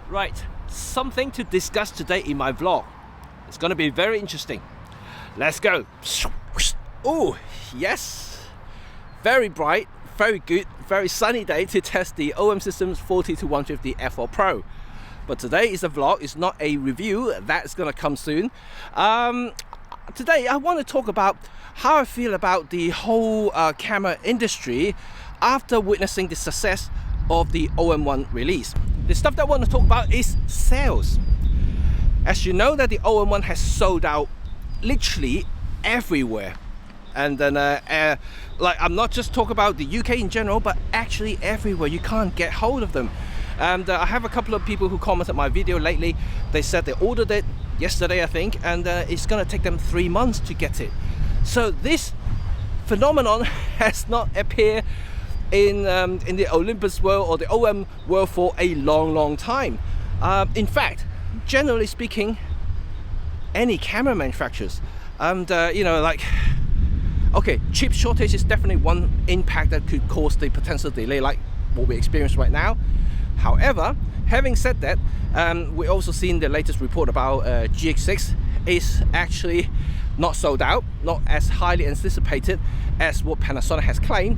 Right, something to discuss today in my vlog. It's going to be very interesting. Let's go. Oh, yes. Very bright, very good, very sunny day to test the OM Systems 40-150 F4 Pro. But today is a vlog, it's not a review. That's going to come soon. Today I want to talk about how I feel about the whole camera industry after witnessing the success of the OM1 release. The stuff that I want to talk about is sales. As you know that the OM1 has sold out literally everywhere. And then like I'm not just talking about the UK in general, but actually everywhere. You can't get hold of them. And I have a couple of people who commented my video lately. They said they ordered it yesterday, I think, and it's gonna take them 3 months to get it. So this phenomenon has not appeared in the Olympus world or the OM world for a long time. In fact, generally speaking, any camera manufacturers, and you know, like, okay, chip shortage is definitely one impact that could cause the potential delay like what we experience right now. However, having said that, we also seen the latest report about GX6 is actually not sold out, not as highly anticipated as what Panasonic has claimed.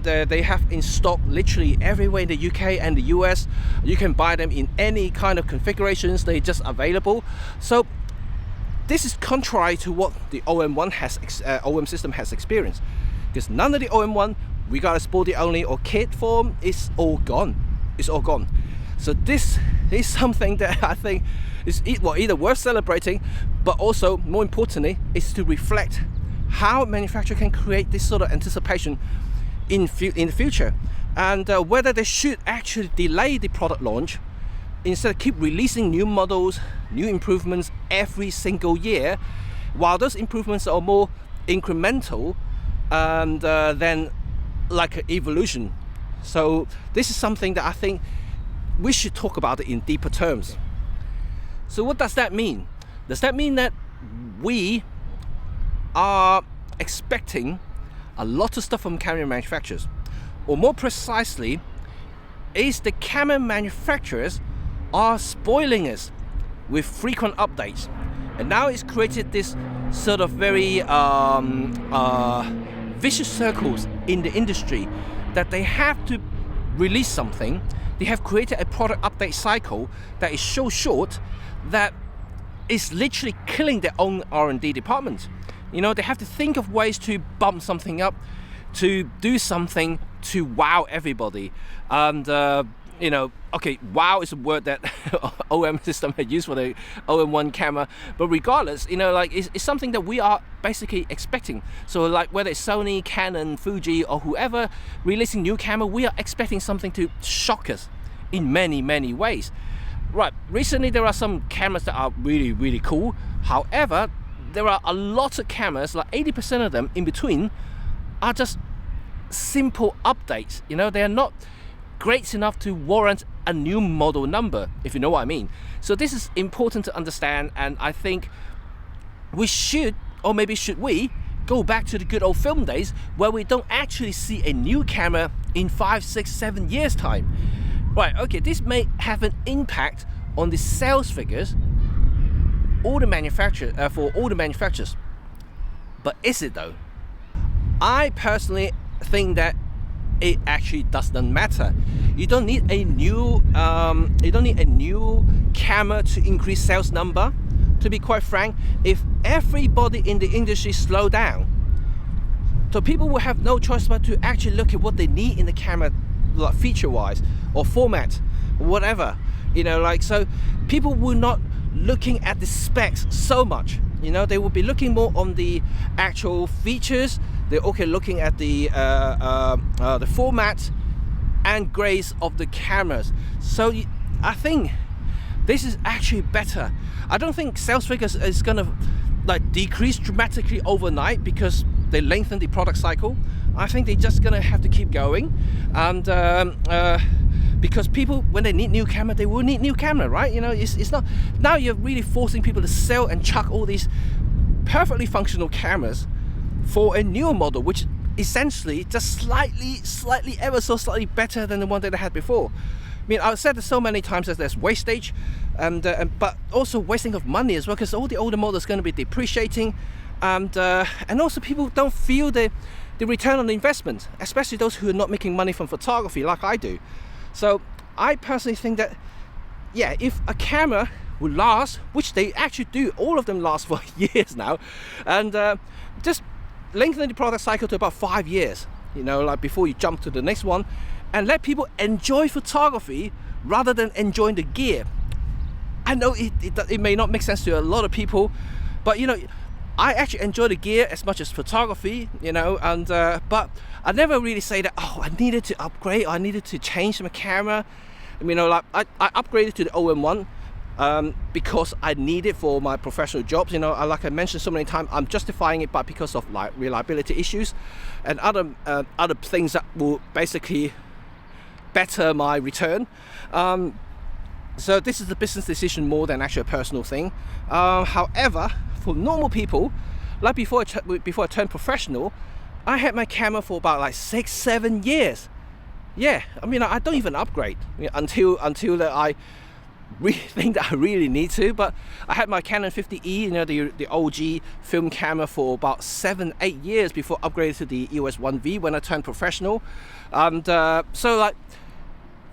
They have in stock literally everywhere in the UK and the US. You can buy them in any kind of configurations, they're just available. So this is contrary to what the OM1 has, OM system has experienced, because none of the OM1, regardless body only or kit form, is all gone. It's all gone. So this is something that I think is either worth celebrating, but also more importantly is to reflect how manufacturer can create this sort of anticipation in the future, and whether they should actually delay the product launch instead of keep releasing new models, new improvements every single year, while those improvements are more incremental and then like an evolution. So this is something that I think we should talk about it in deeper terms. So what does that mean? Does that mean that we are expecting a lot of stuff from camera manufacturers? Or more precisely, is the camera manufacturers are spoiling us with frequent updates? And now it's created this sort of very vicious circles in the industry that they have to release something. They have created a product update cycle that is so short that it's literally killing their own R&D department. You know, they have to think of ways to bump something up, to do something to wow everybody. And you know, okay, wow is a word that OM system had used for the OM1 camera, but regardless, you know, like it's something that we are basically expecting. So like whether it's Sony, Canon, Fuji, or whoever releasing new camera, we are expecting something to shock us in many ways. Right, recently there are some cameras that are really cool. However, there are a lot of cameras, like 80% of them in between are just simple updates. You know, they are not great enough to warrant a new model number, if you know what I mean. So this is important to understand, and I think we should, or maybe should we, go back to the good old film days where we don't actually see a new camera in 5, 6, 7 years time. Right, okay, this may have an impact on the sales figures for all the manufacturers, but is it though? I personally think that it actually doesn't matter. You don't need a new camera to increase sales number. To be quite frank, if everybody in the industry slow down, so people will have no choice but to actually look at what they need in the camera, like feature-wise or format, or whatever. You know, like, so people will not looking at the specs so much. You know, they will be looking more on the actual features. They're okay looking at the format and grace of the cameras. So I think this is actually better. I don't think sales figures is gonna like decrease dramatically overnight because they lengthen the product cycle. I think they're just gonna have to keep going, and because people, when they need new camera, they will need new camera, right? You know, it's not, now you're really forcing people to sell and chuck all these perfectly functional cameras for a newer model, which essentially just slightly ever so slightly better than the one that they had before. I mean, I've said this so many times that there's wastage, but also wasting of money as well, because all the older models are going to be depreciating, and also people don't feel the return on the investment, especially those who are not making money from photography like I do. So I personally think that, yeah, if a camera will last, which they actually do, all of them last for years now, and just lengthen the product cycle to about 5 years, you know, like before you jump to the next one, and let people enjoy photography rather than enjoying the gear. I know it may not make sense to a lot of people, but you know, I actually enjoy the gear as much as photography, you know, and but I never really say that, oh, I needed to upgrade, or I needed to change my camera. You know, like I upgraded to the OM1 because I need it for my professional jobs. You know, like I mentioned so many times, I'm justifying it, but because of like reliability issues and other things that will basically better my return. So this is a business decision more than actually a personal thing. However, for normal people, like before I turned professional, I had my camera for about like 6-7 years. Yeah, I mean, I don't even upgrade, you know, until that I really think that I really need to. But I had my Canon 50E, you know, the OG film camera, for about 7-8 years before upgrading to the EOS 1V when I turned professional. And so like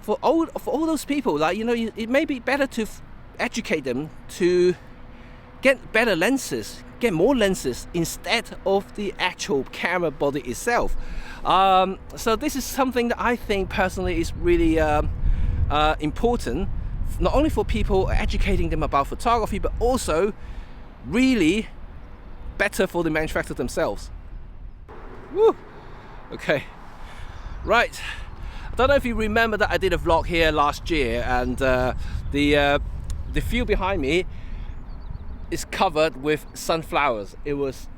for all those people, like, you know, it may be better to educate them to get better lenses, get more lenses instead of the actual camera body itself. So this is something that I think personally is really important, not only for people, educating them about photography, but also really better for the manufacturer themselves. Woo! Okay, right. I don't know if you remember that I did a vlog here last year, and the field behind me is covered with sunflowers. It was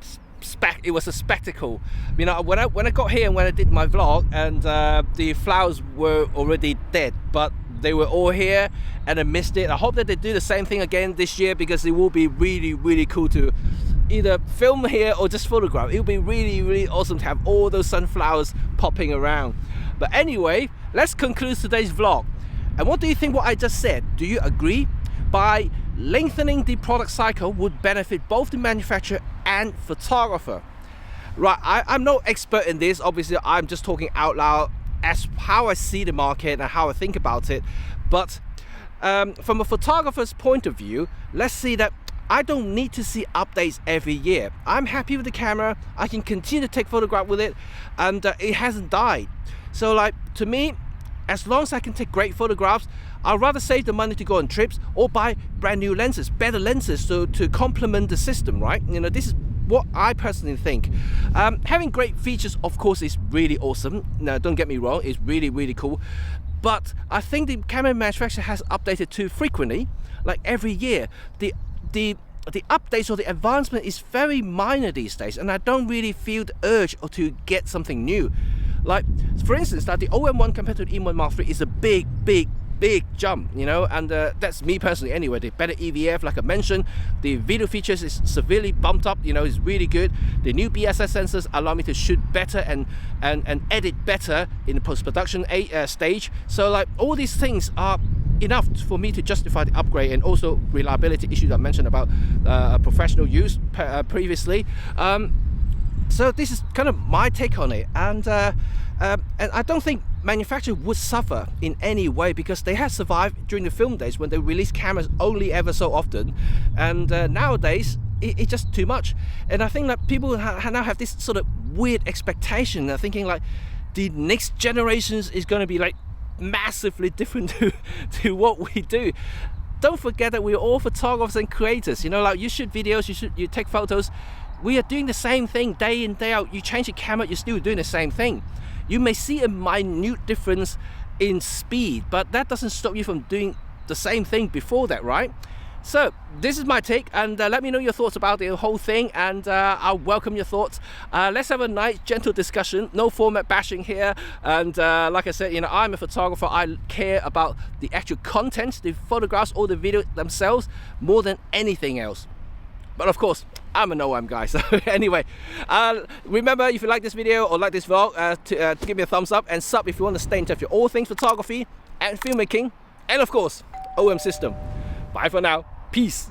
a spectacle. You know, when I got here and when I did my vlog, and the flowers were already dead, but they were all here and I missed it. I hope that they do the same thing again this year, because it will be really, really cool to either film here or just photograph. It will be really, really awesome to have all those sunflowers popping around. But anyway, let's conclude today's vlog. And what do you think what I just said? Do you agree? By lengthening the product cycle would benefit both the manufacturer and photographer. Right, I'm no expert in this. Obviously, I'm just talking out loud as how I see the market and how I think about it. But from a photographer's point of view, let's see that I don't need to see updates every year. I'm happy with the camera. I can continue to take photographs with it, and it hasn't died. So like, to me, as long as I can take great photographs, I'd rather save the money to go on trips or buy brand new lenses, better lenses, so to complement the system, right? You know, this is what I personally think. Having great features, of course, is really awesome. No, don't get me wrong, it's really, really cool. But I think the camera manufacturer has updated too frequently, like every year. The updates or the advancement is very minor these days, and I don't really feel the urge to get something new. Like, for instance, that the OM1 compared to the E1 Mark III is a big jump, you know, and that's me personally anyway. The better EVF, like I mentioned, the video features is severely bumped up, you know, it's really good. The new BSS sensors allow me to shoot better and edit better in the post-production stage. So like, all these things are enough for me to justify the upgrade, and also reliability issues I mentioned about professional use previously. So this is kind of my take on it, and I don't think manufacturers would suffer in any way, because they have survived during the film days when they released cameras only ever so often, and nowadays it's just too much. And I think that people now have this sort of weird expectation. They're thinking like the next generations is going to be like massively different to what we do. Don't forget that we're all photographers and creators. You know, like, you shoot videos, you take photos. We are doing the same thing day in, day out. You change the camera, you're still doing the same thing. You may see a minute difference in speed, but that doesn't stop you from doing the same thing before that, right? So this is my take, and let me know your thoughts about the whole thing, and I'll welcome your thoughts. Let's have a nice gentle discussion, no format bashing here. And like I said, you know, I'm a photographer. I care about the actual content, the photographs or the video themselves, more than anything else. But of course, I'm an OM guy. So anyway, remember, if you like this video or like this vlog, to give me a thumbs up and sub if you want to stay in touch with all things photography. and filmmaking, and of course, OM system. Bye for now. Peace.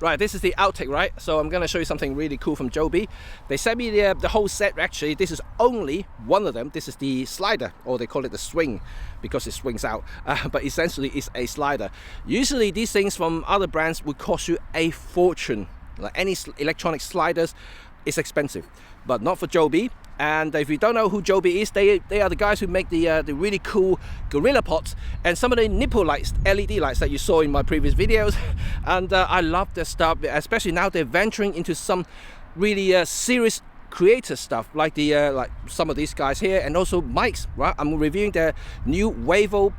Right, this is the outtake, right? So I'm gonna show you something really cool from Joby. They sent me the whole set. Actually, this is only one of them. This is the slider, or they call it the swing because it swings out, but essentially it's a slider. Usually these things from other brands would cost you a fortune. Like any electronic sliders, it's expensive, but not for Joby. And if you don't know who Joby is, they are the guys who make the really cool gorilla pots and some of the nipple lights, LED lights that you saw in my previous videos. And I love their stuff, especially now they're venturing into some really serious creator stuff, like like some of these guys here, and also mics. Right, I'm reviewing their new Wavo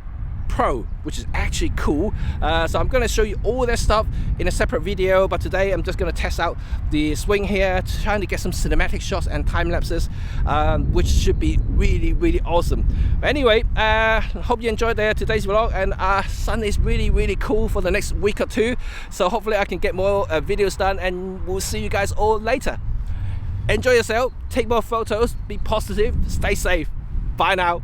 Pro, which is actually cool. So I'm going to show you all their stuff in a separate video, but today I'm just going to test out the swing here, trying to get some cinematic shots and time lapses, which should be really awesome. But anyway, hope you enjoyed today's vlog, and sun is really cool for the next week or two, so hopefully I can get more videos done, and we'll see you guys all later. Enjoy yourself, take more photos, be positive, stay safe. Bye now.